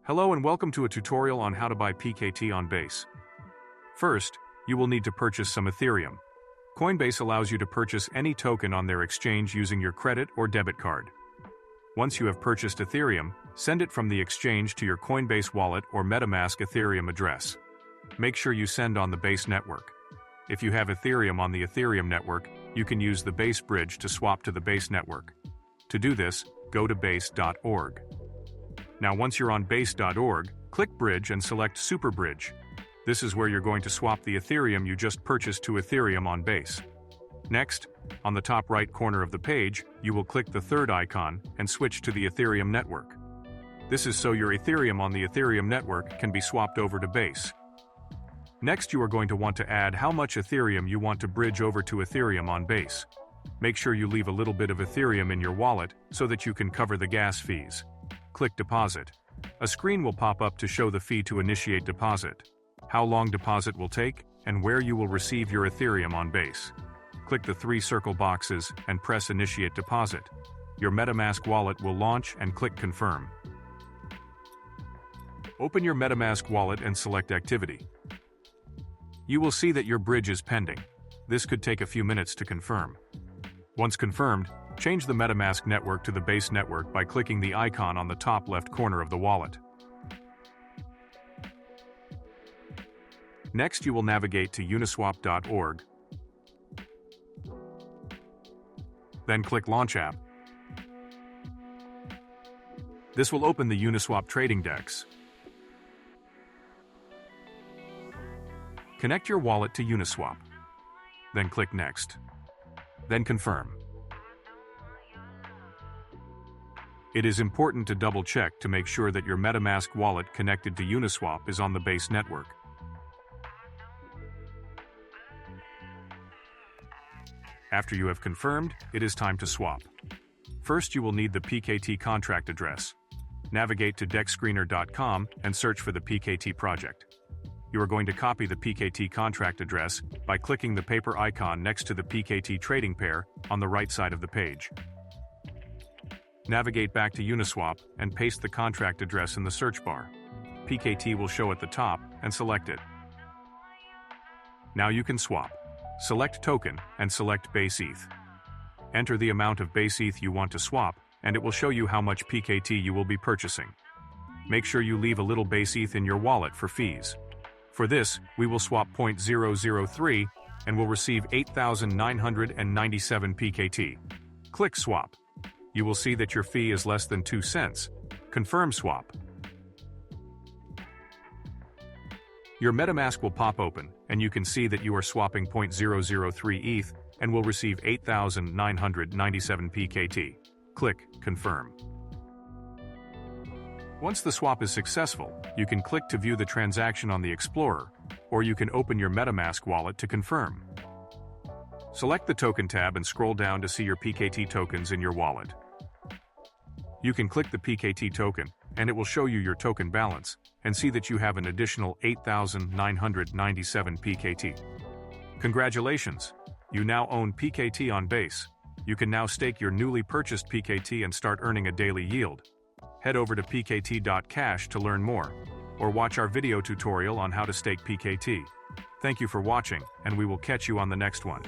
Hello and welcome to a tutorial on how to buy PKT on Base. First, you will need to purchase some Ethereum. Coinbase allows you to purchase any token on their exchange using your credit or debit card. Once you have purchased Ethereum, send it from the exchange to your Coinbase wallet or MetaMask Ethereum address. Make sure you send on the Base network. If you have Ethereum on the Ethereum network, you can use the Base bridge to swap to the Base network. To do this, go to base.org. Now once you're on base.org, click Bridge and select Super Bridge. This is where you're going to swap the Ethereum you just purchased to Ethereum on Base. Next, on the top right corner of the page, you will click the third icon and switch to the Ethereum network. This is so your Ethereum on the Ethereum network can be swapped over to Base. Next, you are going to want to add how much Ethereum you want to bridge over to Ethereum on Base. Make sure you leave a little bit of Ethereum in your wallet so that you can cover the gas fees. Click Deposit. A screen will pop up to show the fee to initiate deposit, how long deposit will take, and where you will receive your Ethereum on Base. Click the 3 circle boxes and press Initiate Deposit. Your MetaMask wallet will launch and click Confirm. Open your MetaMask wallet and select Activity. You will see that your bridge is pending. This could take a few minutes to confirm. Once confirmed, change the MetaMask network to the Base network by clicking the icon on the top left corner of the wallet. Next, you will navigate to uniswap.org. Then click Launch App. This will open the Uniswap trading decks. Connect your wallet to Uniswap. Then click Next. Then Confirm. It is important to double-check to make sure that your MetaMask wallet connected to Uniswap is on the Base network. After you have confirmed, it is time to swap. First, you will need the PKT contract address. Navigate to dexscreener.com and search for the PKT project. You are going to copy the PKT contract address by clicking the paper icon next to the PKT trading pair on the right side of the page. Navigate back to Uniswap and paste the contract address in the search bar. PKT will show at the top and select it. Now you can swap. Select Token and select Base ETH. Enter the amount of Base ETH you want to swap and it will show you how much PKT you will be purchasing. Make sure you leave a little Base ETH in your wallet for fees. For this, we will swap 0.003 and will receive 8,997 PKT. Click Swap. You will see that your fee is less than 2 cents. Confirm swap. Your MetaMask will pop open, and you can see that you are swapping 0.003 ETH and will receive 8,997 PKT. Click Confirm. Once the swap is successful, you can click to view the transaction on the Explorer, or you can open your MetaMask wallet to confirm. Select the Token tab and scroll down to see your PKT tokens in your wallet. You can click the PKT token, and it will show you your token balance, and see that you have an additional 8,997 PKT. Congratulations! You now own PKT on Base. You can now stake your newly purchased PKT and start earning a daily yield. Head over to pkt.cash to learn more, or watch our video tutorial on how to stake PKT. Thank you for watching, and we will catch you on the next one.